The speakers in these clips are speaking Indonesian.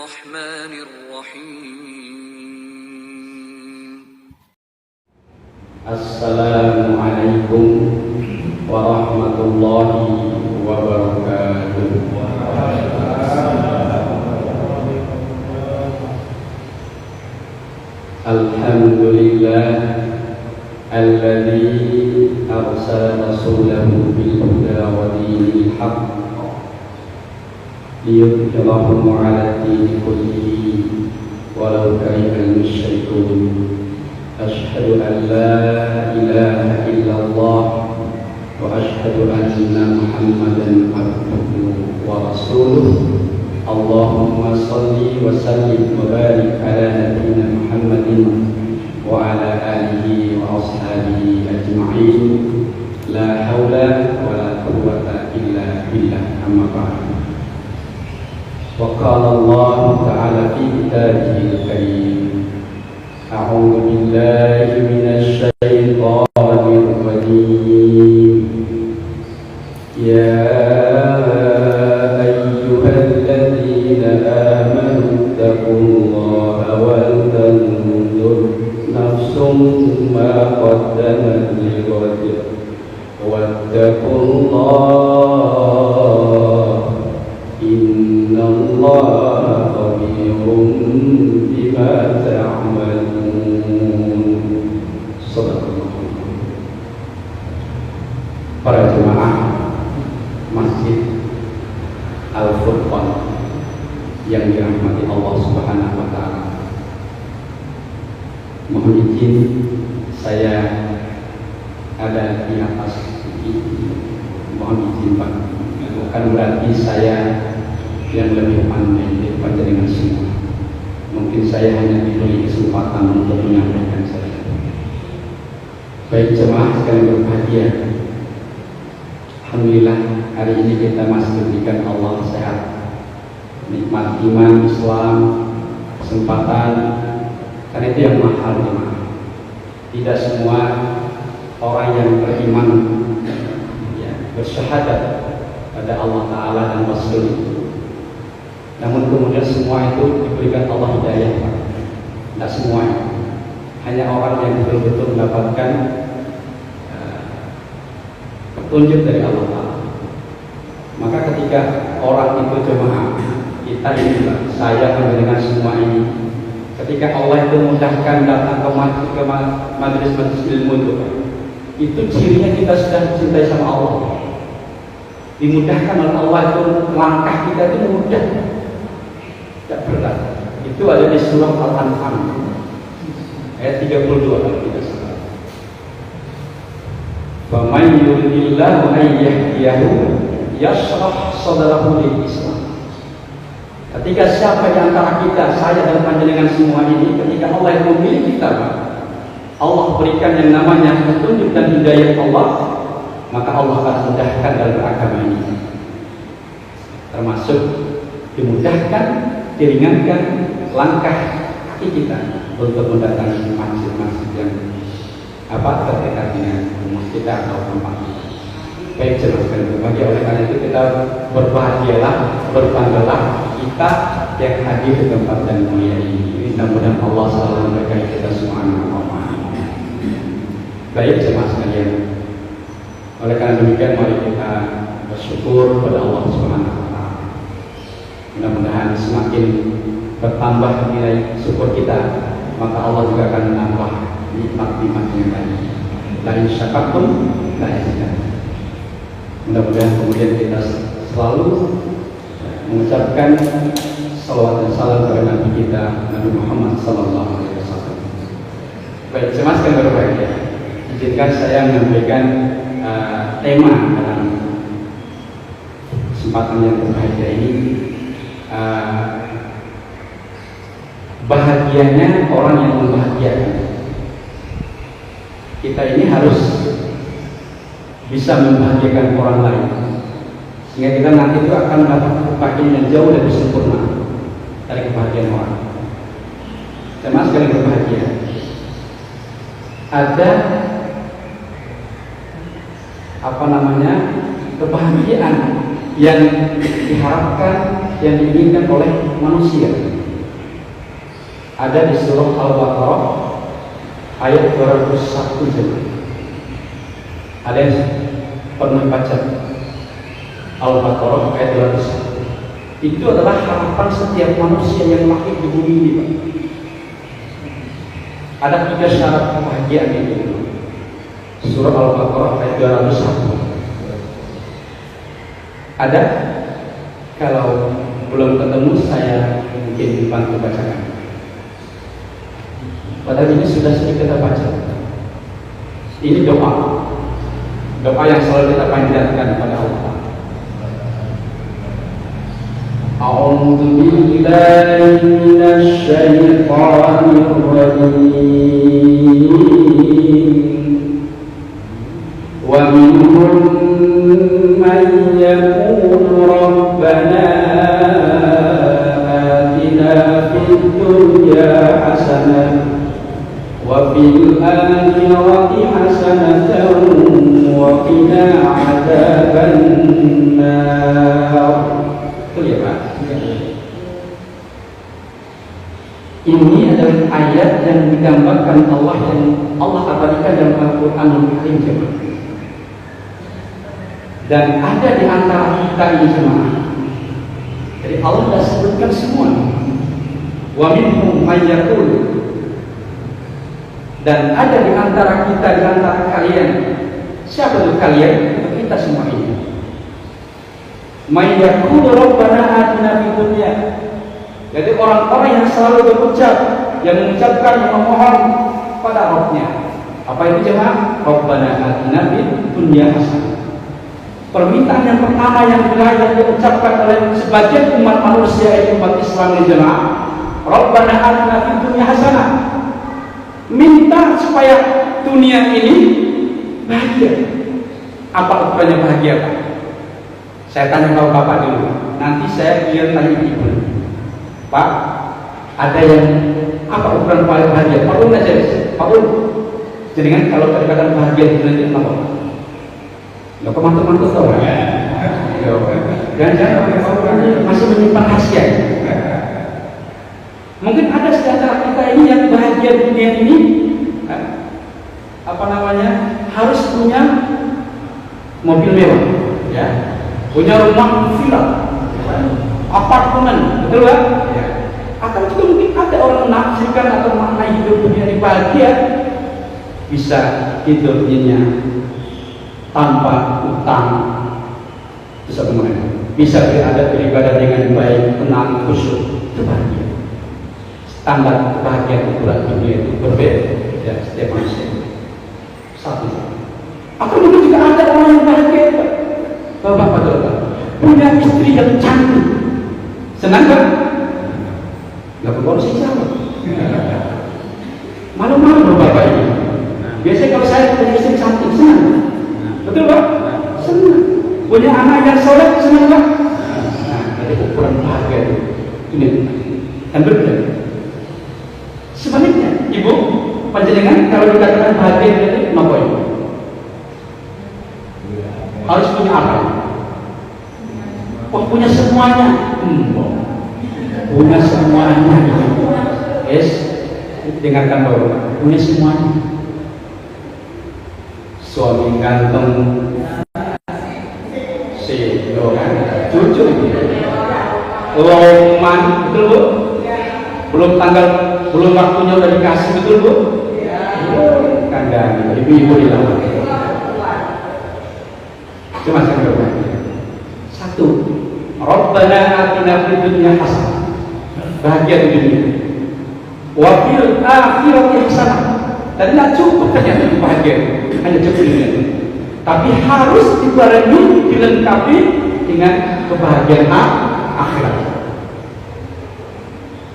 الرحمن الرحيم. السلام عليكم ورحمة الله وبركاته. الحمد لله الذي أرسل رسوله بالهدى ودين الحق ليظهره على الدين كله ولو كره المشركون. أشهد أن لا إله إلا الله وأشهد أن محمدا عبده ورسوله. اللهم صل وسلم وبارك على نبينا محمد وعلى آله وأصحابه أجمعين. لا حول ولا قوة إلا بالله. أما بعد. وقال الله تعالى في كتابه الكريم: أعوذ بالله من الشيطان الرجيم. يا أيها الذين آمنوا اتقوا الله ولتنظر نفس ما قدمت لغد واتقوا الله إن الله خبير بما تعملون. Para jemaah Masjid Al-Furqan yang dirahmati Allah Subhanahu wa Ta'ala, mohon izin saya ada di atas ini. Mohon izin Pak, bukan berarti saya yang lebih pandai daripada dengan semua. Mungkin saya hanya diberi kesempatan untuk menyampaikan saja. Baik jemaah sekalian berbahagia, alhamdulillah hari ini kita masih diberikan Allah sehat, nikmat iman Islam, kesempatan. Karena itu yang mahal jemaah. Tidak semua orang yang beriman bersyahadat pada Allah Ta'ala dan Rasul itu. Namun kemudian semua itu diberikan Allah hidayah, Pak. Tidak semua, hanya orang yang betul-betul mendapatkan petunjuk dari Allah Ta'ala. Maka ketika orang itu jemaah, kita ini, Pak, saya mendengar semua ini, ketika Allah itu mudahkan datang ke majelis-majelis ilmu itu cirinya kita sudah cintai sama Allah. Dimudahkan oleh Allah itu, langkah kita itu mudah, tidak berat. Itu ada di surah Al-An'am ayat 32 kalau tidak salah. Faman yuridillahu an yahdiyahu yashrah sadrahu lil Islam. Ketika siapa di antara kita, saya dan panjenengan semua ini, ketika Allah yang memilih kita, Allah berikan yang namanya petunjuk dan hidayah Allah, maka Allah akan mudahkan dalam beragama ini. Termasuk dimudahkan, diringankan langkah kaki kita untuk mendatangi masjid-masjid yang terdekat dengan rumah kita atau tempat kita. Baik jemaah sekalian berbahagia, oleh karena itu kita berbahagialah, berbanggalah kita yang hadir di tempat yang mulia ini. Mudah-mudahan Allah selalu memberkahi kita semua. Baik jemaah sekalian, oleh karena demikian mari kita bersyukur kepada Allah Subhanahu wa Ta'ala. Mudah-mudahan semakin bertambah nilai syukur kita, maka Allah juga akan menambah nikmat-nikmatnya tadi. La in syakartum la azidannakum. Mudah-mudahan kemudian kita selalu mengucapkan salawat dan salam kepada Nabi kita, Nabi Muhammad sallallahu alaihi wasallam. Baik, jemaah sekalian berbahagia, izinkan saya menyampaikan tema dalam kesempatan yang berbahagia ini. Bahagianya orang yang membahagiakan. Kita ini harus bisa membahagiakan orang lain, sehingga kita nanti itu akan mendapat kebahagiaan yang jauh lebih sempurna dari kebahagiaan orang. Jemaah sekalian berbahagia, ada kebahagiaan yang diharapkan, yang diinginkan oleh manusia. Ada di surah Al-Baqarah ayat 201 jadi. Ada yang pernah baca Al-Baqarah ayat 201. Itu adalah harapan setiap manusia yang lahir di bumi ini, Pak. Ada 3 syarat kebahagiaan itu. Surah Al-Baqarah ayat 201. Ada? Kalau belum ketemu saya mungkin bantu bacakan. Padahal ini sudah sering kita baca. Ini doa yang selalu kita panjatkan kepada Allah. A'udzu billahi minasy syaithanir rajim. Wa minhum man yaqulu rabbana atina fid dunya hasanah wa fil akhirati hasanatan wa qina adzabannar. Itu ya Pak. Ini adalah ayat yang digambarkan Allah yang Allah abadikan dalam Al-Qur'anul Karim. Dan ada di antara kita ini jemaah. Jadi Allah sudah sebutkan semua. Wa minhum may yaqul. Dan ada di antara kita, di antara kalian. Siapa itu kalian? Itu kita semua ini. May yaqul rabbana atina fid dunya. Jadi orang-orang yang selalu berucap, yang mengucapkan, yang memohon pada Rabb-Nya. Apa itu jemaah? Rabbana atina fid dunya hasanah. Permintaan yang pertama yang diucapkan oleh sebagian umat manusia itu umat Islam di jemaah, Rabbana atina fid dunya hasanah. Minta supaya dunia ini bahagia. Apa ukurannya bahagia, Pak? Saya tanya Bapak dulu. Nanti saya biar tanya Ibu. Pak, ada yang apa ukuran paling bahagia? Pak Ul aja, Pak Ul. Jadi kan kalau kadang-kadang bahagia di dunia itu apa? Nggak kemantu-mantu tau kan? Jangan-jangan orang masih menyimpan rahasia. Mungkin ada di antara kita ini yang bahagia di dunia ini, harus punya mobil mewah, ya, punya rumah villa, apartemen, betul kan? Ya. Atau juga mungkin ada orang menafsirkan atau maknai hidup dunia ini bahagia, bisa hidup dunia tanpa utang, bisa kemudian bisa berada beribadah dengan baik, tenang, khusyuk, itu bahagia. Standar kebahagiaan ukuran dunia itu berbeda ya, setiap manusia. Satu. Atau mungkin juga ada orang yang bahagia, bapak-bapak, punya istri yang cantik, senang kan? Nggak perlu sih jawab. Malu-malu bapak ini. Biasanya kalau saya punya istri cantik, senang, betul pak? Senang. Punya anak yang soleh, senang pak? Nah, dari ukuran bahagia itu, ini yang berbeda. Sebaliknya, ibu, panjenengan kalau dikatakan bahagia itu ngapain? Harus punya apa? Oh, punya semuanya. Punya semuanya. Yes, dengarkan bapak. Punya semuanya. Suami ganteng, cucu, loman, betul bu? Belum waktunya udah dikasih, betul bu? Kandang, ibu-ibu di lawan. Cuma saya berbahagia. Satu, Rabbana atina fid dunya hasanah. Bahagia di dunia. Wa fil akhirati hasanah. Dan tidak cukup ternyata bahagia, hanya cukup di dunia. Tapi harus dibarengi, dilengkapi dengan kebahagiaan akhirat.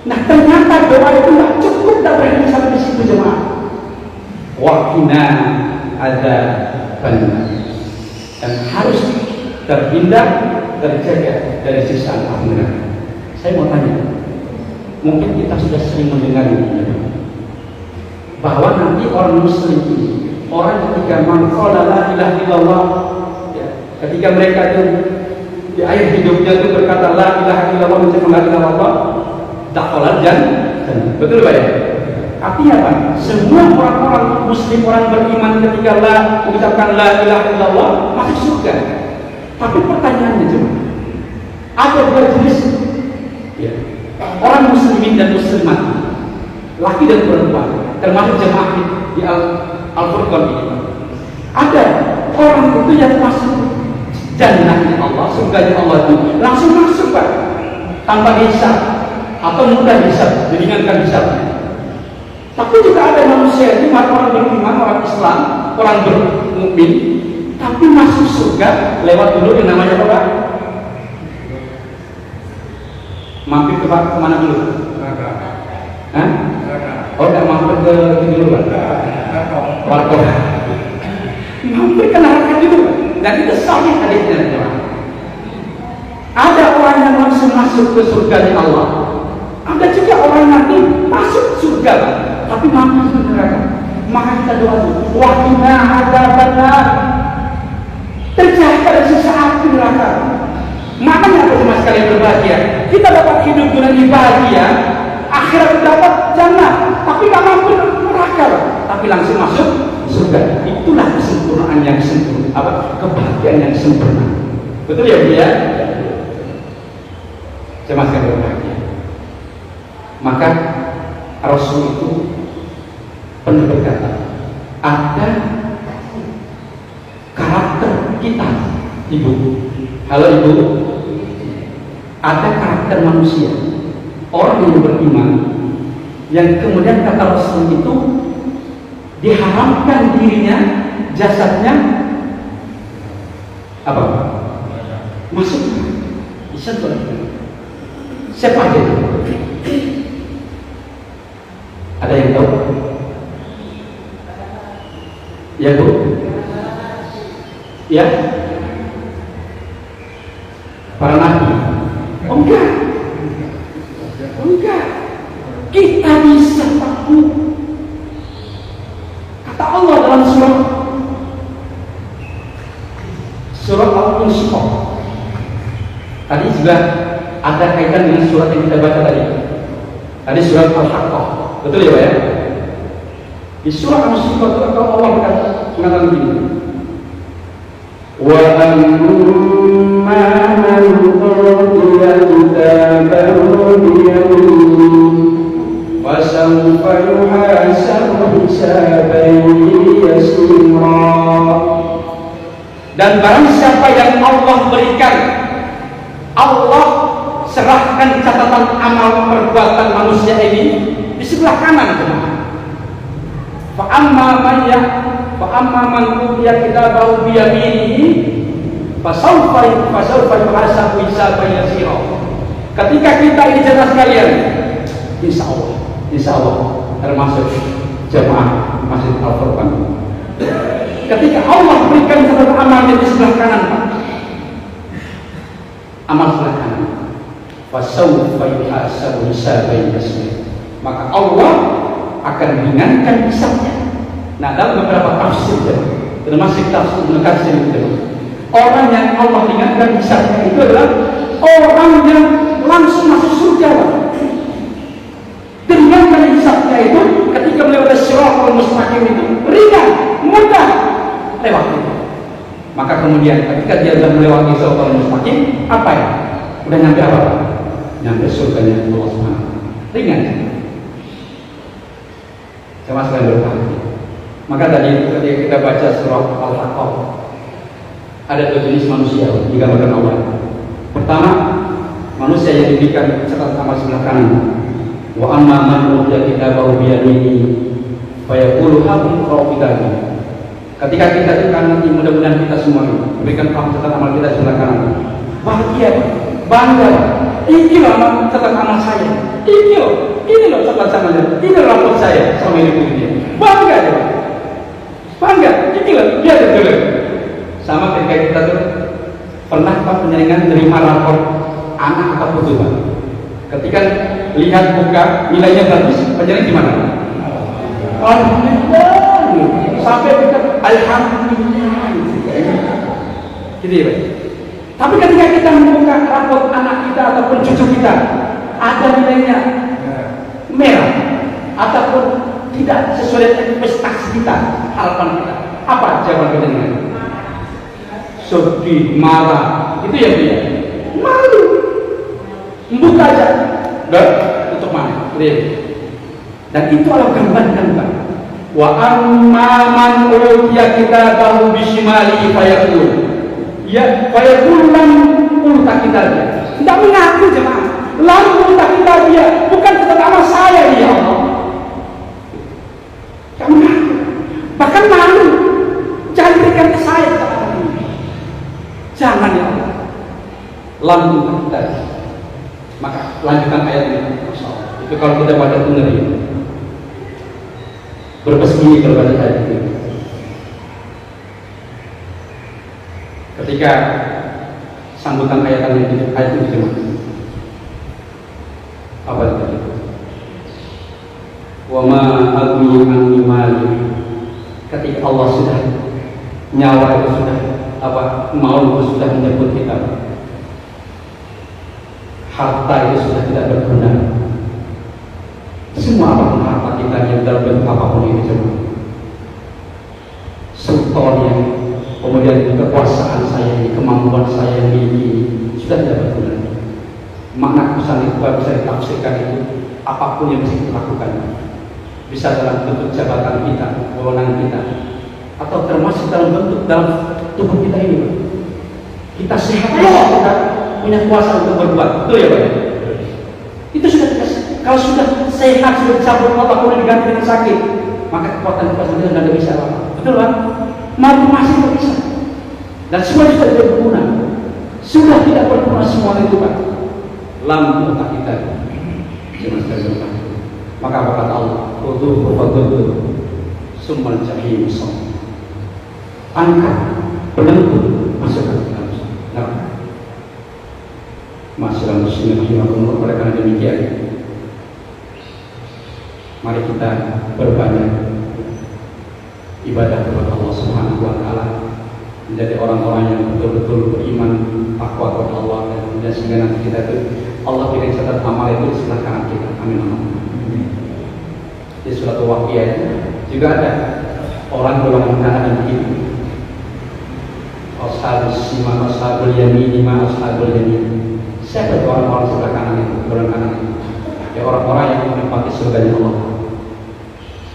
Nah ternyata doa itu tidak cukup, tidak berhenti sampai di situ jemaah. Waqina adzabannar. Dan harus terhindar, terjaga dari siksa api neraka. Saya mau tanya, mungkin kita sudah sering mendengar ini, bahwa nanti orang Muslim ini, orang ketika mengqala la ilaha illallah, ya, ketika mereka itu di akhir hidupnya itu berkata la ilaha illallah, mengucapkan la ilaha illallah, dakhala jannah. Betul Pak ya? Artinya apa? Semua orang-orang muslim, orang beriman ketika mengucapkan la ilaha illallah masuk surga. Tapi pertanyaannya cuma ada dua jenis ya, orang muslimin dan muslimat, laki dan perempuan, termasuk jemaah di Al-Furqan ini. Ada orang itu yang masuk jannahnya Allah, surganya Allah itu langsung masuk Pak, tanpa hisab atau mudah hisab, diringankan hisabnya. Tapi juga ada manusia itu orang beriman, orang Islam, orang bermukmin, tapi masuk surga lewat dulu yang namanya apa? Mampir ke kemana dulu? Hah? Oh, nggak mampir ke dulu Pak? Warkop. Mampir ke neraka dulu. Dan itu sahih hadisnya. Ada orang yang langsung masuk ke surga Allah. Ada juga orang nanti masuk surga, tapi mampir ke neraka. Maka kita doa dulu. Wahina adzabannar. Terjadi pada sesaat di neraka. Makanya apa sama sekali berbahagia. Kita dapat hidup dengan bahagia, akhirat dapat jannah, tapi nggak mampir neraka, tapi langsung masuk surga. Itulah kesempurnaan yang sempurna, apa kebahagiaan yang sempurna. Betul ya Bu ya? Sama sekali berbahagia. Maka Rasul itu pernah berkata, ada karakter kita, Ibu. Halo Ibu, ada karakter manusia, orang yang beriman, yang kemudian kata Rasul itu diharamkan dirinya, jasadnya apa? Masuk. Bisa tuh. Siapa aja? Ada yang tahu? Ya Bu? Ya? Para nabi? Oh enggak. Oh enggak. Kita bisa takut. Kata Allah dalam surah Al-Insyiqaq. Tadi juga ada kaitan dengan surat yang kita baca tadi. Tadi surat Al-Haqqah. Betul ya Pak ya? Di surah Al-Insyiqaq itu Allah mengatakan begini. Wa amma man utiya kitabahu biyaminihi wa sawfa yuhasabu hisaban yasira. Dan barang siapa yang Allah berikan, Allah serahkan catatan amal perbuatan manusia ini di sebelah kanan teman. Fa amma man utiya kitabahu biyaminihi fa sawfa yuhasabu hisaban yasira. Ketika kita ini jemaah sekalian, insya Allah termasuk jemaah Masjid Al-Furqan. Ketika Allah berikan catatan amalnya di sebelah kanan Pak, amal sebelah kanan, fa sawfa yuhasabu hisaban yasira, maka Allah akan ringankan hisabnya. Nah, dalam beberapa tafsir, termasuk tafsir Ibnu Katsir itu, orang yang Allah ringankan hisabnya itu adalah orang yang langsung masuk surga. Ringankan hisabnya itu ketika melewati Shiratal Mustaqim itu ringan, mudah lewat itu. Maka kemudian ketika dia sudah melewati Shiratal Mustaqim, apa ya? Udah nyampe apa? Nyampe surganya Allah Subhanahu. Ringan. Sama sekali berbahagia. Maka tadi ketika kita baca surah Al-Haqqah, ada dua jenis manusia digambarkan Allah. Pertama, manusia yang diberikan catatan amal sebelah kanan. Wa amma man utiya kitabahu biyaminihi fa yaqulu haqqa kitabi. Ketika kita nanti mudah-mudahan kita semua diberikan catatan amal kita sebelah kanan, bahagia, bangga. Ini loh catatan amal saya. Ini loh catatan amalnya. Ini rapor saya selama hidup ini. Bangga ya. Bangga. Ini loh dia betul. Sama ketika kita tuh pernah penjaringan terima rapor anak atau putu Pak. Ketika lihat buka nilainya bagus, penjaringan gimana? Alhamdulillah. Sampai kita alhamdulillah. Gitu ya Pak. Tapi ketika kita membuka rapor anak kita ataupun cucu kita, ada nilainya merah ataupun tidak sesuai dengan ekspektasi kita, harapan kita. Apa jawaban kita dengan? Sedih, marah, itu yang dia malu. Buka aja, dan untuk mana? Dan itu adalah gambaran. Wa amma man utiya kitabahu bisimali fayaqul ya fayaqul lam uta kitabnya. Tidak mengaku jemaah. Lam uta kitabnya, bukan nama saya ya Allah. Kamu ngaku. Bahkan malu. Jangan berikan ke saya kata ini. Jangan ya Allah. Lam uta kitabnya. Maka lanjutan ayat ini. Itu kalau kita baca benar ini. Berpesini berbaca ayat ini. Ketika sambutan ayat itu dijemahkan, apa itu? Wa ma agni anni mali. Ketika Allah sudah nyawa itu sudah maut itu sudah menyebut kita, harta itu sudah tidak berguna. Semua apapun harta kita yang dalam bentuk apapun itu semua, sultan yang kemudian kekuasaan saya ini, kemampuan saya yang ini sudah tidak berguna. Makna pesan itu bisa ditafsirkan itu apapun yang bisa kita lakukan, bisa dalam bentuk jabatan kita, wewenang kita, atau termasuk dalam bentuk dalam tubuh kita ini. Kita sehat, kita punya kuasa untuk berbuat, betul ya Pak? Itu sudah dikasih. Kalau sudah sehat, sudah dicabut Allah, kemudian diganti dengan sakit, maka kekuatan kita tidak ada bisa apa. Betul Pak? Mampu masih tidak bisa. Dan semua sudah tidak berguna. Sudah tidak berguna semua itu Pak. Lampu otak kita. Maka apa kata Allah? Khuduhu faghuduhu summal jahim sallu. Angkat, belenggu, masukkan ke dalam neraka. Masyarakat muslimin rahimakumullah, oleh karena demikian mari kita berbanyak ibadah kepada Allah Subhanahu wa taala, menjadi orang-orang yang betul-betul beriman, takwa kepada Allah, dan kemudian sehingga nanti kita itu Allah tidak catat amal itu di sebelah kanan kita. Amin. Di suatu waqiah juga ada orang golongan kanan begini. Ashabus shimal, ashabul yamin, ashabul yamin. Siapa itu orang-orang sebelah kanan itu, golongan kanan itu? Ya orang-orang yang menempati surganya Allah.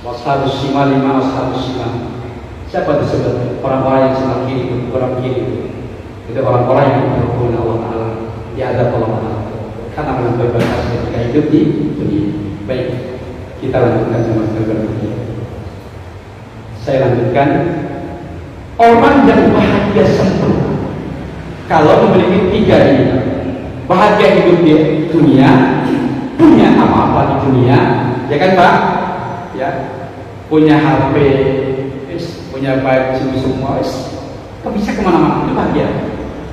Ashabus shimal, ashabus shimal. Siapa disebut orang-orang yang sebelah kiri, orang kiri? Itu orang-orang yang berhubungan Allah Taala, diadab Allah Taala. Karena melampaui batas ketika hidup di dunia. Baik, kita lanjutkan sama sekali. Saya lanjutkan. Orang yang bahagia sempurna kalau memiliki tiga ini, bahagia hidup di dunia, punya apa-apa di dunia, ya kan Pak? Ya, punya HP, punya baju semua, bisa kemana-mana, itu bahagia.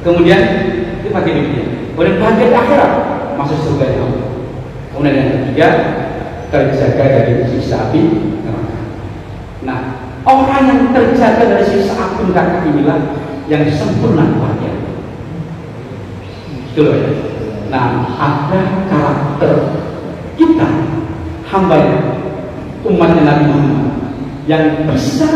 Kemudian itu bahagia di dunia. Kemudian bahagia di akhirat, masuk surga ya Allah. Kemudian yang ketiga, terjaga dari siksa api neraka. Nah, orang yang terjaga dari siksa api neraka inilah yang sempurna bahagia. Betul ya? Nah, ada karakter kita, hamba umatnya Nabi Muhammad, yang bisa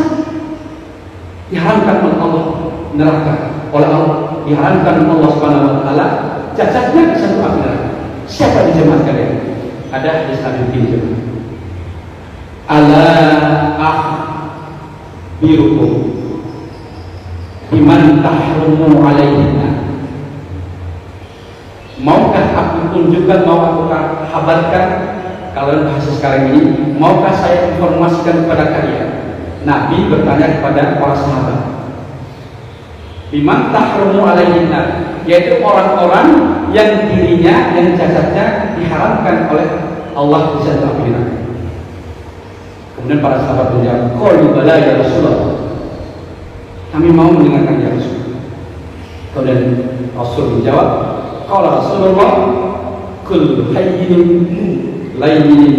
diharamkan oleh Allah neraka, oleh Allah diharamkan Allah Subhanahu wa taala, cacatnya di satu api neraka. Siapa di jemaah kalian? Ada hadis Nabi jemaah. Ala akhbirukum biman tahrumu alaihinna. Maukah aku tunjukkan, mau aku kabarkan, kalau bahasa sekarang ini, maukah saya informasikan kepada kalian? Nabi bertanya kepada para sahabat, biman tahrumu alaihinna, yaitu orang-orang yang dirinya, yang jasadnya diharamkan oleh Allah di satu api neraka. Kemudian para sahabat menjawab, qalu bala ya Rasulullah, kami mau mendengarkan ya Rasul. Kemudian Rasul menjawab, qala Rasulullah, kul hayyin layyin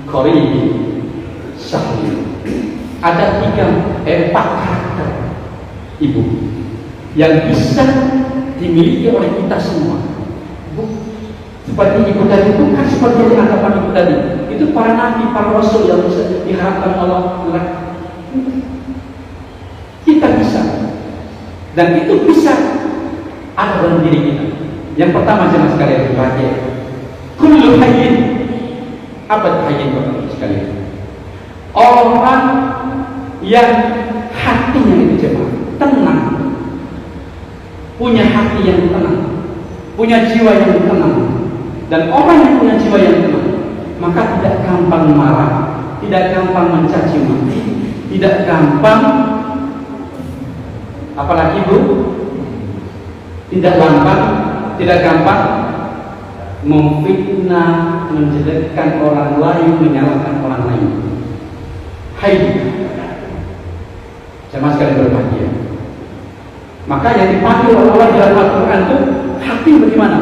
qaribin sahih. Ada empat karakter ibu yang bisa dimiliki oleh kita semua. seperti ibu tadi, bukan seperti yang anggapan ibu tadi. Itu para nabi, para rasul yang bisa diharapkan Allah. Kita bisa, dan itu bisa ada dalam diri kita. Yang pertama jemaah sekalian berbahagia, kullu hayyin. Apa hayyin Bapak sekalian? Orang yang hatinya itu jemaah tenang, punya hati yang tenang, punya jiwa yang tenang. Dan orang yang punya jiwa yang tenang, maka tidak gampang marah, tidak gampang mencaci maki, tidak gampang, apalagi Bu, tidak gampang memfitnah, menjelekkan orang lain, menyalahkan orang lain. Hai, jemaah sekalian berbahagia. Maka yang dipanggil oleh Allah dalam Al-Quran itu hati bagaimana?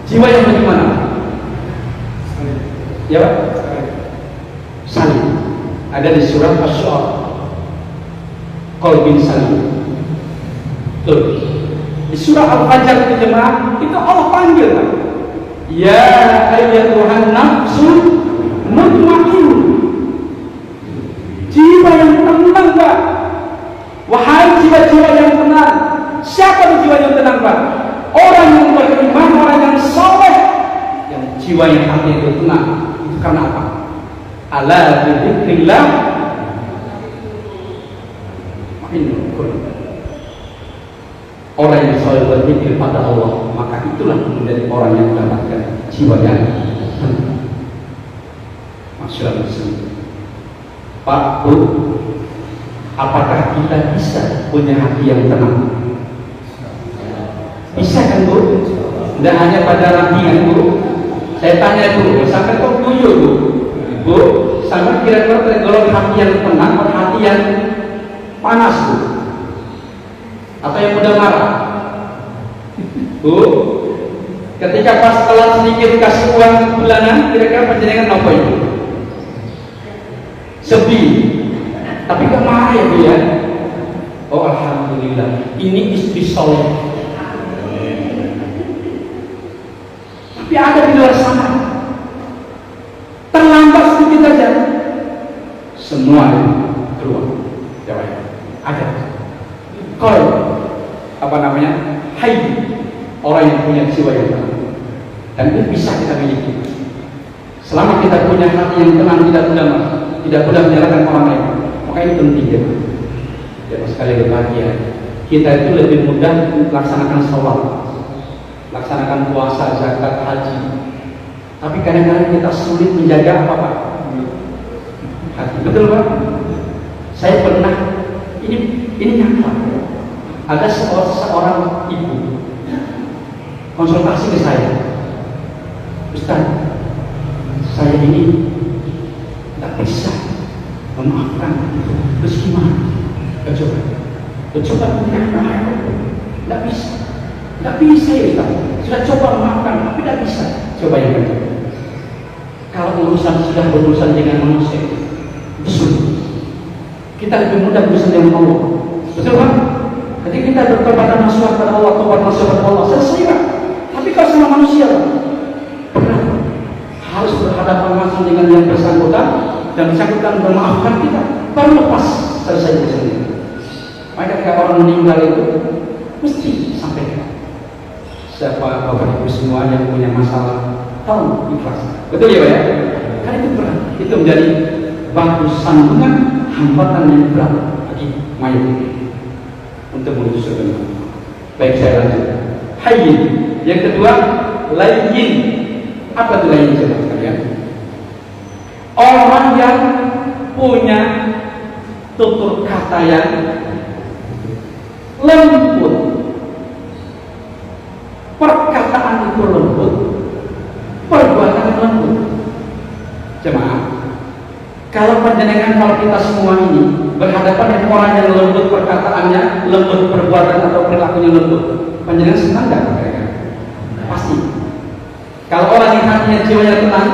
Jiwa yang bagaimana? Ya Pak? Salim. Ada di surah Asy-Syu'ara. Qalbin salim. Tuh. Di surah Al-Fajr itu jemaah, itu Allah panggil Pak. Ya ayyatuhan nafsul mutmainnah. Jiwa yang tenang Pak. Wahai jiwa-jiwa yang tenang. Siapa jiwa yang tenang Pak? Orang yang beriman, orang yang soleh, yang jiwa yang hati itu tenang. Itu karena apa? Ala bidzikrillah ma'innul qulub. Orang yang selalu berzikir pada Allah, maka itulah menjadi orang yang mendapatkan jiwa yang tenang. Masyaallah muslim. Pak, Bu, apakah kita bisa punya hati yang tenang? Bisa kan Bu? Tidak hanya pada rantingan Bu. Saya tanya Bu, sampai kok guyu Bu? Bu, sampai kira-kira tergolong hati yang tenang atau hati yang panas Bu? Atau yang mudah marah? Bu, ketika pas telat sedikit kasih uang bulanan, kira-kira panjenengan apa itu? Sedih. Tapi kok marah ya Bu ya? Oh alhamdulillah, ini istri soleh. Tapi ada di luar sana, terlambat sedikit saja, semua keluar. Jawab. Ada. Kalau apa namanya? Hai, orang yang punya jiwa yang tenang. Dan itu bisa kita miliki. Selama kita punya hati yang tenang, tidak mudah menyalahkan orang lain. Maka ini penting ya. Jadi sekali berbahagia, kita itu lebih mudah melaksanakan sholat, laksanakan puasa, zakat, haji. Tapi kadang-kadang kita sulit menjaga apa Pak? Hati. Betul Pak? Saya pernah ini nyata. Ada seorang ibu konsultasi ke saya. Ustaz, saya ini tidak bisa memaafkan. Terus gimana? Coba tidak bisa. Tidak bisa ya Ustaz. Sudah coba memaafkan, tapi tidak bisa. Coba yang kedua. Kalau urusan sudah berurusan dengan manusia, betul. Kita lebih mudah berurusan dengan Allah. Betul Pak? Jadi kita bertobat dan nasuha kepada Allah, tobat nasuha kepada Allah, selesai Pak. Tapi kalau sama manusia Pak, berat. Harus berhadapan langsung dengan yang bersangkutan, dan bersangkutan memaafkan kita, baru lepas selesai urusannya. Maka ketika orang meninggal itu mesti sampaikan. Siapa Bapak Ibu semua yang punya masalah, tahu ikhlas. Betul ya Pak ya? Kan itu berat. Itu menjadi batu sandungan, hambatan yang berat bagi mayat untuk menuju surga. Baik, saya lanjut. Hayyin. Yang kedua, layyin. Apa itu layyin sekalian? Orang yang punya tutur kata yang lembut, perkataan itu lembut, perbuatan lembut. Jemaah, kalau kita semua ini berhadapan dengan orang yang lembut perkataannya, lembut perbuatan atau perilakunya lembut, panjenengan senang nggak mereka? Pasti. Kalau orang yang hatinya jiwanya tenang,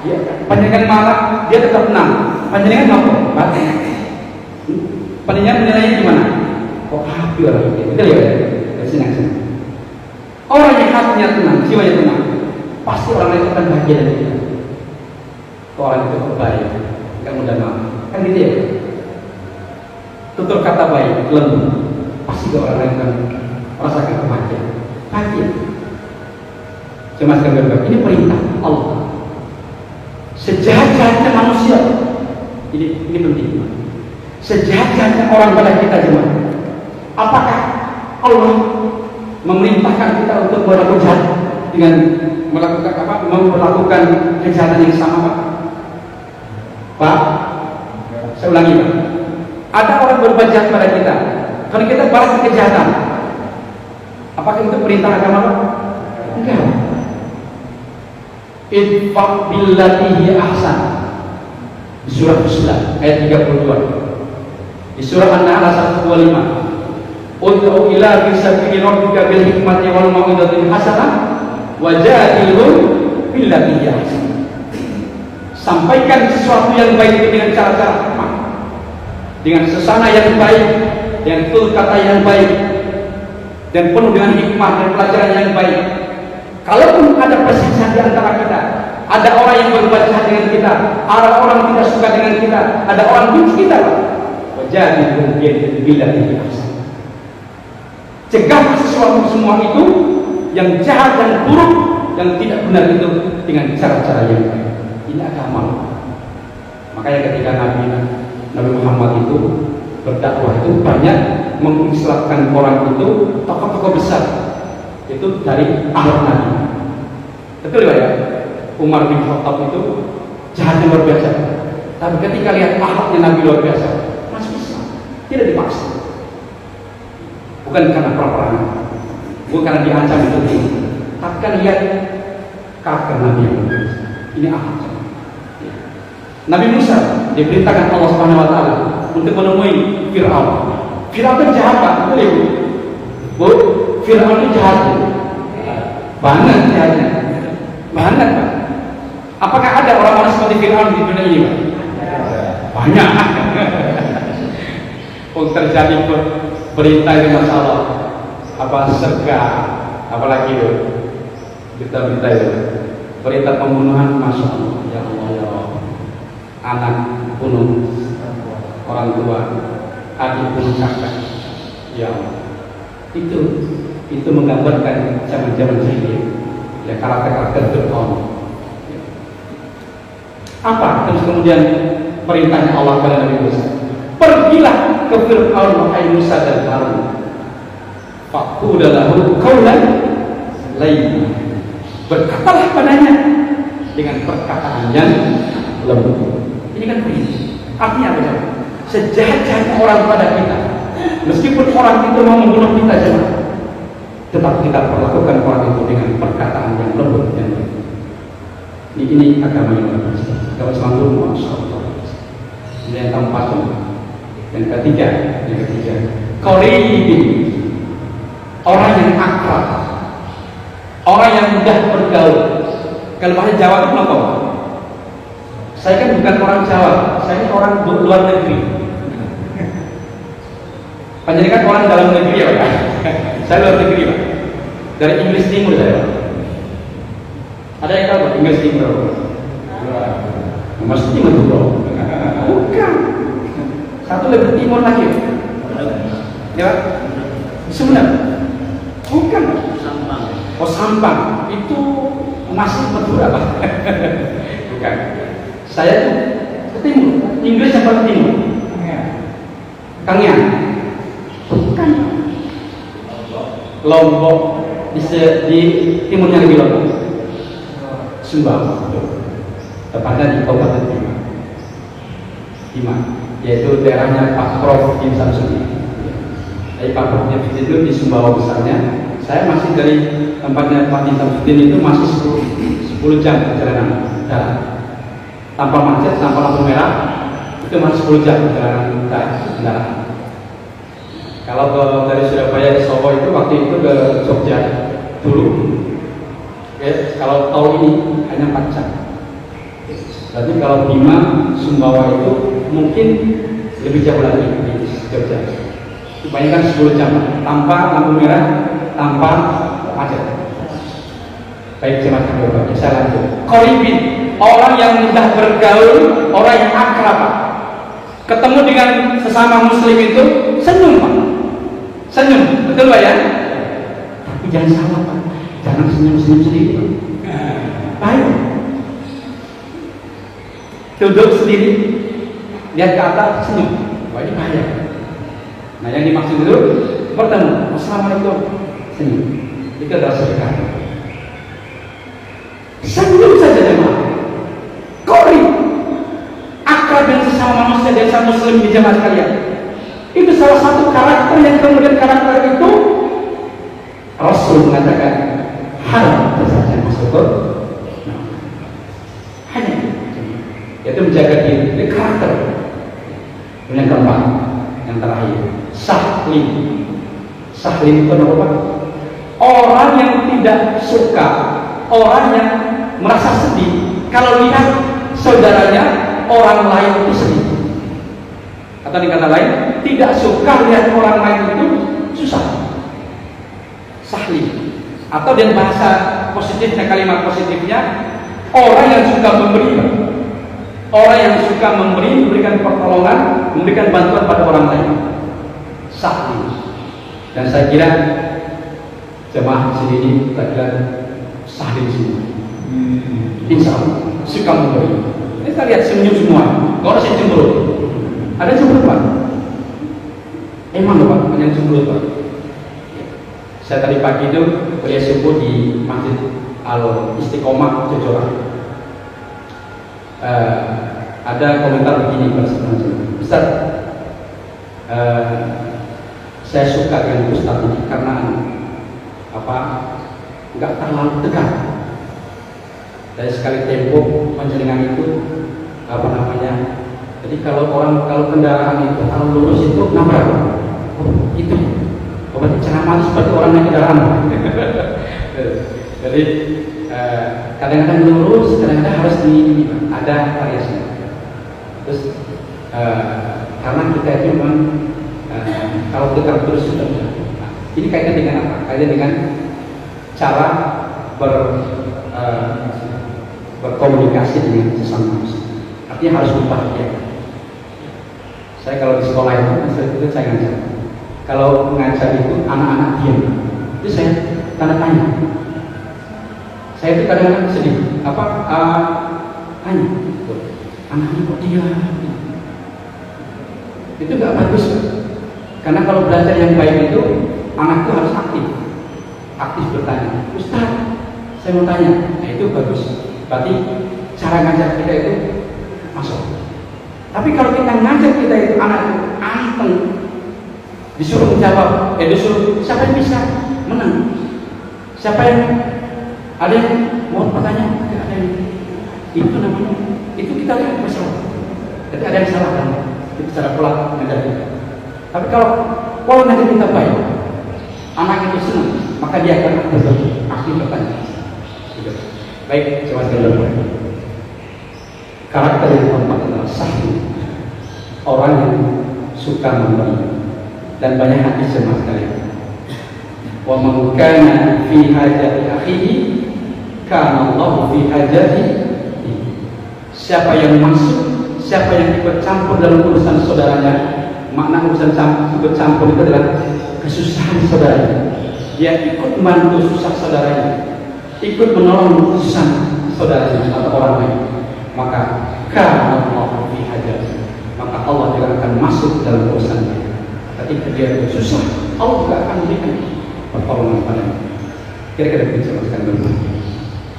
ya, panjenengan marah, dia tetap tenang. Panjenengan ngapa? Batin. Panjenengan menilainya gimana? Kok happy orang ini? Betul ya? Senang-senang. Orang yang hatinya tenang, jiwanya tenang, pasti orang lain akan bahagia dari kita. Orang itu baik, nggak mudah maaf, kan gitu ya. Tutur kata baik, lembut, pasti orang lain akan merasakan kebahagiaan. Bahagia. Cuma sekali ini perintah Allah. Sejahat-jahatnya manusia, ini penting. Sejahat-jahatnya orang pada kita cuma, apakah Allah memerintahkan kita untuk berlaku jahat dengan melakukan apa? Memperlakukan kejahatan yang sama, Pak? Pak, saya ulangi, Pak. Ada orang berbuat jahat pada kita, kalau kita balas kejahatan, apakah itu perintah agama, Pak? Enggak. Idfa billati hi ahsan. Di surah Fussilat ayat 32. Di surah An-Nahl 125. Ud'u ila sabili rabbika bil hikmati wal mau'izatil hasanah wajadilhum billati hi ahsan. Sampaikan sesuatu yang baik itu dengan cara-cara hikmah, dengan sesana yang baik, dengan tutur kata yang baik, dan penuh dengan hikmah dan pelajaran yang baik. Kalaupun ada perselisihan di antara kita, ada orang yang berbuat jahat dengan kita, ada orang tidak suka dengan kita, ada orang benci kita, wajadilhum billati hi ahsan. Cegah sesuatu semua itu yang jahat dan buruk, yang tidak benar itu dengan cara-cara yang baik. Ini agama. Makanya ketika Nabi Muhammad itu berdakwah itu banyak mengislamkan orang itu, tokoh-tokoh besar itu dari akhlak Nabi. Betul ya? Umar bin Khattab itu jahatnya luar biasa, tapi ketika lihat akhlaknya Nabi luar biasa, masuk Islam, tidak dipaksa. Bukan karena peperangan, bukan karena diancam itu, tapi kan lihat karakter Nabi yang luar biasa. Ini akhlak. Nabi Musa diperintahkan Allah Subhanahu wa taala untuk menemui Firaun. Firaun itu jahat, Pak. Betul ya, Bu? Firaun itu jahat. Banget jahatnya. Banget, Pak. Apakah ada orang-orang seperti Firaun di dunia ini, Pak? Banyak. Terjadi berita itu masalah apa serga, apalagi itu berita-berita itu, berita pembunuhan, masya Allah, ya Allah, ya Allah. Anak bunuh orang tua, adik bunuh kakak, ya Allah. Itu menggambarkan zaman-zaman jahiliyah, ya, karakter-karakter Fir'aun. Apa terus kemudian perintahnya Allah kepada Nabi Musa? Pergilah ke Fir'aun wahai Musa dan Harun. Faqul lahu qawlan layyinan. Berkatalah padanya dengan perkataan yang lembut. Ini kan perintah. Artinya apa? Sejahat-jahatnya orang pada kita, meskipun orang itu mau membunuh kita jangan, tetap kita perlakukan orang itu dengan perkataan yang lembut dan baik. Ini agama yang berbeda. Agama Islam itu masya Allah. Ini yang keempat. Yang ketiga, qaribin, orang yang akrab, orang yang mudah bergaul. Kalau bahasa Jawa itu apa? Saya kan bukan orang Jawa, saya ini orang luar negeri. Panjenengan kan orang dalam negeri ya, Pak? Saya luar negeri, Pak. Dari Inggris Timur saya, Pak. Ada yang tahu, Pak? Inggris Timur. Mas Timur itu, Bro. Bukan. Satu lebih timur lagi. Ya, Pak? Sebenarnya bukan. Sampang. Oh, Sampang. Itu masih Madura, Pak. Bukan. Saya tuh ke timur, Inggris yang paling timur. Kangean. Bukan. Lombok di timurnya lebih Lombok. Sumbawa. Tepatnya di Kabupaten Bima, yaitu daerahnya Pak Prof. Kim Samsudi. Dari Pak Prof. itu di Sumbawa besarnya. Saya masih dari tempatnya Pak Kim Samsudi itu masih 10 jam perjalanan darat. Tanpa macet, tanpa lampu merah, itu masih 10 jam perjalanan darat. Kalau dari Surabaya ke Solo itu waktu itu ke Jogja dulu, kalau tol ini hanya 4 jam. Berarti kalau Bima, Sumbawa itu mungkin lebih jauh lagi di Jogja. Kebanyakan 10 jam tanpa lampu merah, tanpa macet. Baik, jemaah sekalian, saya lanjut. Qaribin, orang yang mudah bergaul, orang yang akrab. Ketemu dengan sesama muslim itu senyum, Pak. Senyum, betul Pak ya? Tapi jangan salah, Pak. Jangan senyum-senyum sendiri. Baik. Duduk sendiri, lihat ke atas, senyum. Wah, ini bahaya. Nah, yang dimaksud itu bertemu, assalamualaikum, senyum. Itu adalah sedekah. Senyum saja jemaah. Qarib, akrab yang sesama manusia dan sesama muslim di jemaah sekalian. Itu salah satu karakter yang kemudian karakter itu Rasul mengatakan hal saja masuk ke hanya itu menjaga diri, itu karakter. Yang keempat, yang terakhir, sahlim. Sahlim itu apa? Orang yang tidak suka, orang yang merasa sedih kalau lihat saudaranya orang lain itu sedih. Atau di kata lain, tidak suka lihat orang lain itu susah. Sahli. Atau dengan bahasa positifnya, kalimat positifnya, orang yang suka memberi. Orang yang suka memberi, memberikan pertolongan, memberikan bantuan pada orang lain. Sahli. Dan saya kira jemaah sini ini kita sahli semua. Insya Allah suka memberi. Ini kita lihat senyum semua. Kalau saya cemberut, ada cemberut Pak? Emang Pak, ada yang cemberut Pak? Saya tadi pagi itu kuliah subuh di Masjid Al Istiqomah Jojoran. Ada komentar begini Pak Ustaz, saya suka dengan Ustaz ini karena apa? Enggak terlalu tegang. Dari sekali tempo panjenengan itu apa namanya? Jadi kalau kendaraan itu kalau lurus itu nabrak, itu berarti ceramah seperti orang naik kendaraan. Jadi kadang-kadang lurus, kadang-kadang harus ada variasi. Terus karena kita itu memang kalau kita terus sudah. Ini kaitan dengan apa? Kaitan dengan cara berkomunikasi dengan sesama manusia. Artinya harus membahagiakan. Saya kalau di sekolah itu saya ngajar. Kalau mengajar itu anak-anak diam, itu saya tanda tanya. Saya itu kadang-kadang sedih. Tanya, anaknya kok diam? Itu nggak bagus. Karena kalau belajar yang baik itu anak itu harus aktif bertanya. Ustaz, saya mau tanya. Nah itu bagus. Berarti cara ngajar kita itu masuk. Tapi kalau kita ngajar kita itu anak itu anteng, disuruh menjawab, disuruh siapa yang bisa menang, siapa yang ada yang mau bertanya, tidak ada yang itu namanya, itu kita lihat masalah. Jadi ada yang salah kan? Itu cara pola ngajar kita. Tapi kalau pola ngajar kita baik, anak itu senang, maka dia akan aktif bertanya. Baik, coba sekali. Karakter yang keempat adalah sahih. Orang yang suka memberi dan banyak hati jemaah sekalian. Wa man kana fi hajati akhihi kana Allah fi hajati. Siapa yang masuk, siapa yang ikut campur dalam urusan saudaranya, makna urusan ikut campur itu adalah kesusahan saudaranya. Dia ikut membantu susah saudaranya, ikut menolong urusan saudaranya atau orang lain, maka kana Allah fi hajati. Maka Allah juga akan masuk dalam urusannya. Ketika dia susah, Allah juga akan memberikan pertolongan padanya. Kira-kira begitu jemaah berbahagia.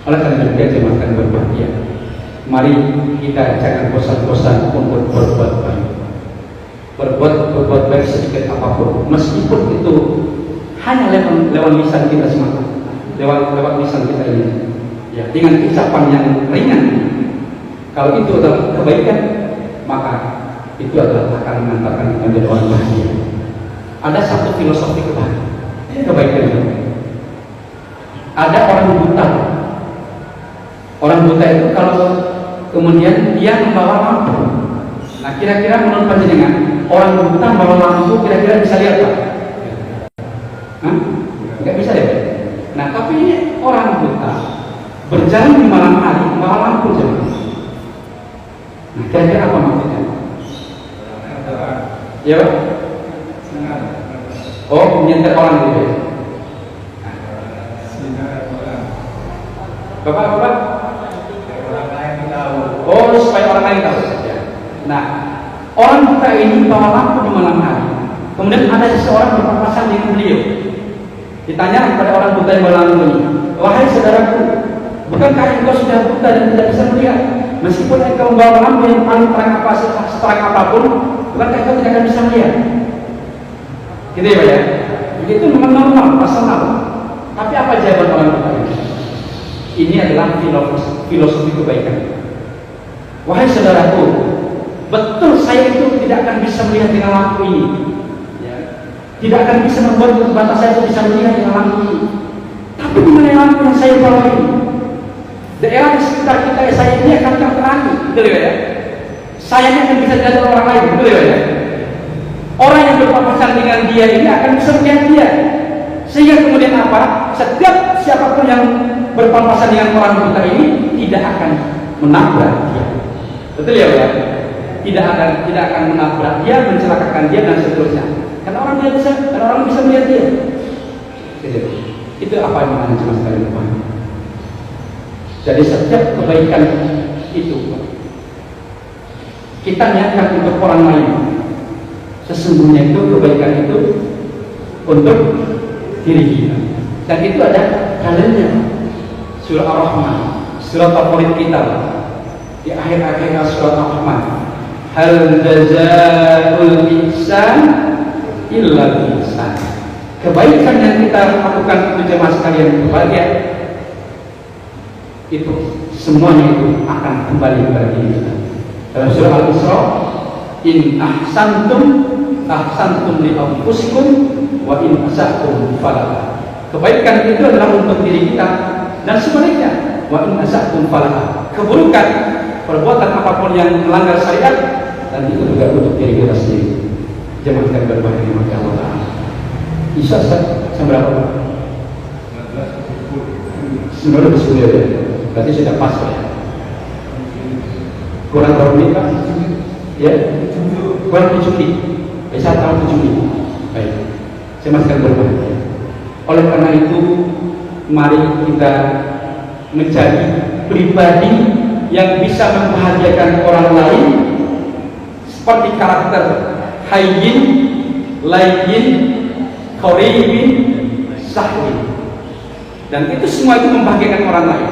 Oleh karena itu jemaah berbahagia, mari kita jangan bosan-bosan untuk berbuat baik. Berbuat baik sedikit apapun, meskipun itu hanya lewat lisan kita semata, lewat lisan kita ini, ya dengan ucapan yang ringan. Kalau itu adalah kebaikan, maka itu adalah akan mengantarkan kita menjadi orang bahagia. Ada satu filosofi kebaikan. Ada orang buta. Orang buta itu kalau kemudian dia membawa lampu. Nah, kira-kira menurut panjenengan, orang buta membawa lampu kira-kira bisa lihat Pak? Nggak bisa ya? Nah, tapi ini orang buta berjalan di malam hari bawa lampu jemaah. Nah, kira-kira apa maksudnya? Ya, Pak? Oh, menyantar orang gitu ya? Bapak? Oh, supaya orang lain tahu. Ya. Nah, orang buta ini bawa lampu di malam hari. Kemudian ada seseorang berpapasan dengan beliau. Ditanya kepada orang buta yang bawa lampu ini, wahai saudaraku, bukankah engkau sudah buta dan tidak bisa melihat? Meskipun engkau membawa lampu yang paling terang seterang apapun, bukankah engkau tidak akan bisa melihat? Gitu ya Pak ya? Begitu memang normal, personal. Tapi apa jawaban orang buta ini? Ini adalah filosofi kebaikan. Wahai saudaraku, betul saya itu tidak akan bisa melihat dengan lampu ini. Ya. Tidak akan bisa membuat mata saya itu bisa melihat dengan lampu ini. Tapi dengan lampu yang saya bawa ini, daerah di sekitar kita saya ini akan terterangi, betul ya? Saya ini akan bisa dilihat oleh orang lain, betul ya? Orang yang berpapasan dengan dia ini akan bisa melihat dia. Sehingga kemudian apa? Setiap siapapun yang berpapasan dengan orang buta ini tidak akan menabrak dia. Betul ya, Pak? Tidak akan menabrak dia, mencelakakan dia dan seterusnya. Karena orang bisa melihat dia. Itu apa yang akan jelas sekali Pak. Jadi setiap kebaikan itu kita niatkan untuk orang lain. Sesungguhnya itu kebaikan itu untuk diri kita. Dan itu ada dalilnya. Surah Ar-Rahman, surah favorit kita di akhir-akhir surah Ar-Rahman. Hal jazaa'ul ihsan illa ihsan. Kebaikan yang kita lakukan untuk jemaah sekalian berbahagia itu semuanya itu akan kembali kepada diri kita. Dalam surah Al-Isra, in ahsantum li anfusikum wa in asa'tum falaha. Kebaikan itu adalah untuk diri kita dan sebaliknya wa in asa'tum falaha. Keburukan perbuatan apapun yang melanggar syariat dan itu juga untuk diri kita sendiri. Jemaah sekalian berbahagia maka Allah Ta'ala. Isya jam berapa? 19.10 ya. Berarti sudah pas ya. Kurang berapa menit Pak? Ya? Kurang 7 menit. Bisa tahu 7 menit. Baik. Saya masih berbahagia. Oleh karena itu, mari kita menjadi pribadi yang bisa membahagiakan orang lain seperti karakter hayyin, layyin, qaribin, sahwin. Dan itu semua itu membahagiakan orang lain.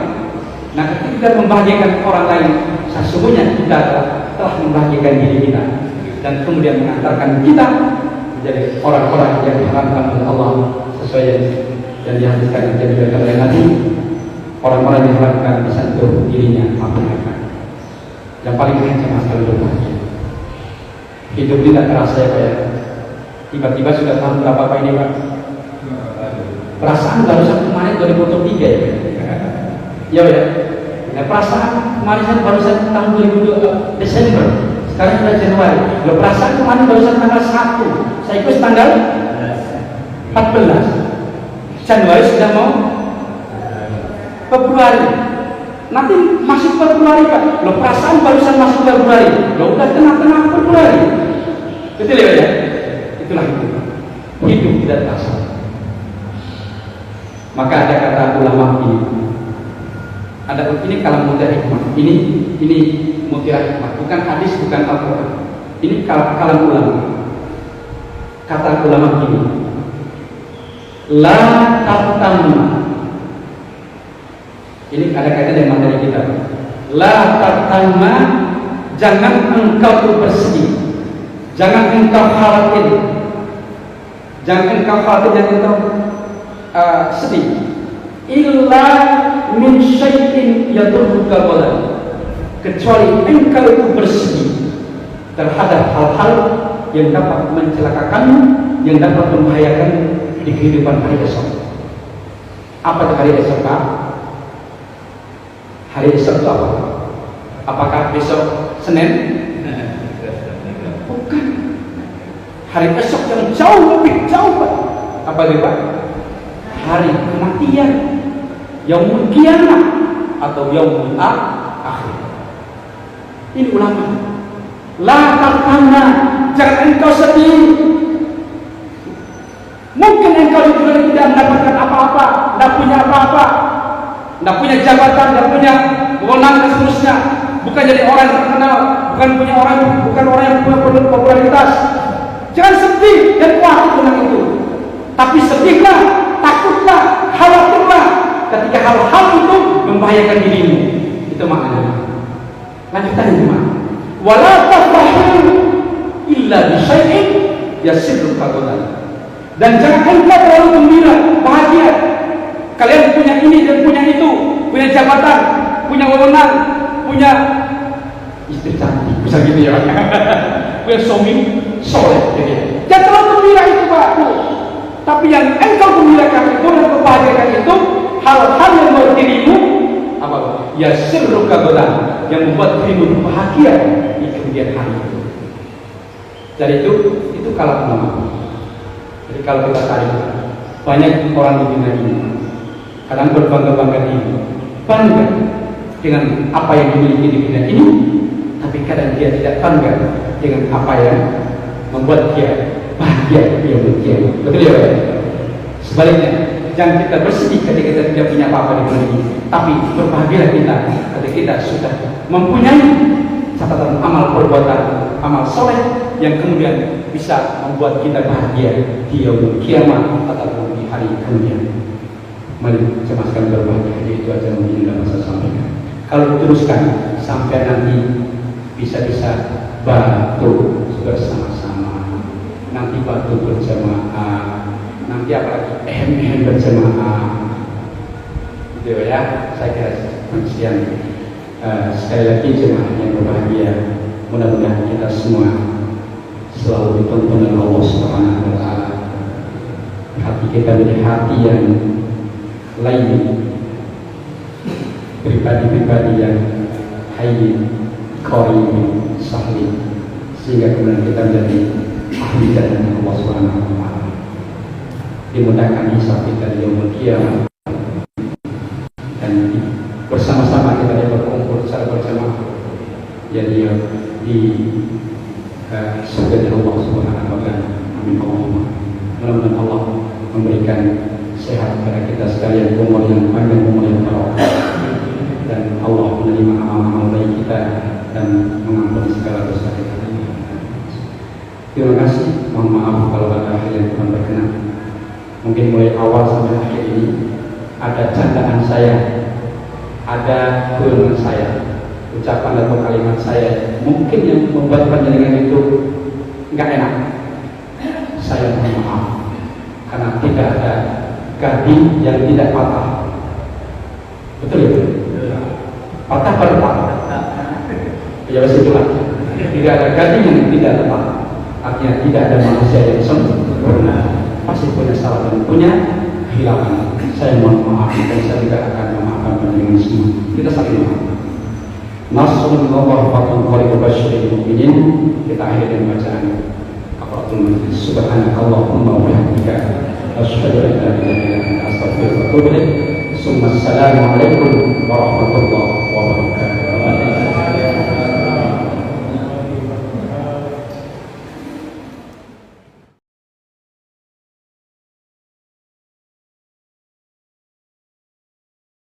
Nah, ketika kita membahagiakan orang lain, sesungguhnya kita telah membahagiakan diri kita dan kemudian mengantarkan kita menjadi orang-orang yang diharapkan oleh Allah sesuai yang dihadirkan menjadi oleh Nabi, orang-orang yang diharapkan bisa untuk dirinya maupun mereka. Yang paling penting sama sekali berbahagia. Hidup tidak terasa ya Pak ya. Tiba-tiba sudah tahun berapa Pak ini Pak? Perasaan baru kemarin 2023 ya. Ya Pak ya. Nah, perasaan kemarin saya baru tahun 2002 Desember. Sekarang sudah Januari. Loh, perasaan kemarin baru tanggal 1. Saya ikut tanggal 14. Januari sudah mau Februari. Nanti masuk Februari Pak. Loh, perasaan barusan masuk Februari. Loh, udah tengah-tengah Februari. Betul ya Pak ya? Itulah hidup. Hidup tidak terasa. Maka ada kata ulama ini. Ada ini kalam mutiara hikmah. Ini mutiara hikmah. Bukan hadis, bukan Al-Quran. Ini kalam ulama. Kata ulama ini. La tartamma. Ini ada kaitan dengan materi kita. La tartamma, jangan engkau bersedih. Jangan engkau khawatir. Jangan engkau khawatir, jangan engkau sedih. Illa min syai'in yadurruka qadan. Kecuali engkau itu bersedih terhadap hal-hal yang dapat mencelakakanmu, yang dapat membahayakan di kehidupan hari esok. Apa itu hari esok Pak? Hari esok itu apa? Apakah besok Senin? Bukan. Hari esok yang jauh lebih jauh Pak. Apa itu Pak? Hari kematian, yaumul qiyamah, atau yaumul akhir. Ini ulama. La taqanna, jangan engkau sedih. Mungkin engkau di dunia tidak mendapatkan apa-apa, tidak punya apa-apa, tidak punya jabatan, tidak punya wewenang dan seterusnya. Bukan jadi orang yang terkenal, bukan orang yang punya popularitas. Jangan sedih dan khawatir tentang itu. Tapi sedihlah, takutlah, khawatirlah ketika hal-hal itu membahayakan dirimu. Itu maknanya. Lanjutannya gimana? Wala tafrahu illa bi syai'in yasirru qadan. Dan jangan engkau terlalu gembira, bahagia. Kalian punya ini dan punya itu, punya jabatan, punya wewenang, punya istri cantik, bisa gitu ya. Punya suami soleh, gitu. Jangan terlalu gembira itu, Pak. Tapi yang engkau gembirakan itu dan kebahagiaan itu hal-hal yang membuat dirimu apa? Ya sirru qadan, yang membuat dirimu bahagia di kemudian hari itu. Jadi itu kalau nama. Jadi kalau kita tarik, banyak orang di dunia ini kadang berbangga-bangga diri, bangga dengan apa yang dimiliki di dunia ini, tapi kadang dia tidak bangga dengan apa yang membuat dia bahagia di yaumul qiyamah. Betul ya, Pak? Sebaliknya, jangan kita bersedih ketika kita tidak punya apa-apa di dunia ini, tapi berbahagialah kita ketika kita sudah mempunyai catatan amal perbuatan, amal soleh yang kemudian bisa membuat kita bahagia di yaumul qiyamah ataupun di hari kemudian. Mari cemaskan berbahagia. Itu aja mungkin dapat saya sampaikan. Kalau teruskan sampai nanti bisa-bisa batu bersama-sama, nanti batu berjamaah, nanti apalagi ehem berjamaah. Gitu ya, saya kira sekian. Sekali lagi jemaah yang berbahagia, mudah-mudahan kita semua selalu dituntun oleh Allah Subhanahu wa taala. Hati kita menjadi hati yang lain, pribadi-pribadi yang hayy, qarib, sahih, sehingga kemudian kita menjadi ahli jannah Allah Subhanahu wa taala. Dimudahkan hisab kita di yaumul qiyamah dan bersama-sama kita berkumpul secara berjamaah jadi di surga Allah Subhanahu wa taala. Amin Allahumma. Mudah-mudahan Allah memberikan sehat kepada kita sekalian, umur yang panjang, umur yang barokah, dan Allah menerima amal-amal baik kita dan mengampuni segala dosa kita. Terima kasih. Mohon maaf kalau ada hal yang kurang berkenan. Mungkin mulai awal sampai akhir ini ada candaan saya, ada guyonan saya, ucapan atau kalimat saya mungkin yang membuat panjenengan itu nggak enak. Saya mohon maaf karena tidak ada gading yang tidak patah. Betul ya? Patah pada patah. Ya itulah. Tidak ada gading yang tidak tepat. Artinya tidak ada manusia yang sempurna. Pasti punya salah dan punya kehilangan. Saya mohon maaf dan saya tidak akan memaafkan panjenengan semua. Kita saling maaf. Nasrullah fatun qaribul basyiril mu'minin. Kita akhiri dengan bacaan kafaratul majlis. Subhanakallahumma wa bihamdika asyhadu an la ilaha illa anta astaghfiruka wa atubu ilaik. Assalamualaikum warahmatullahi wabarakatuh.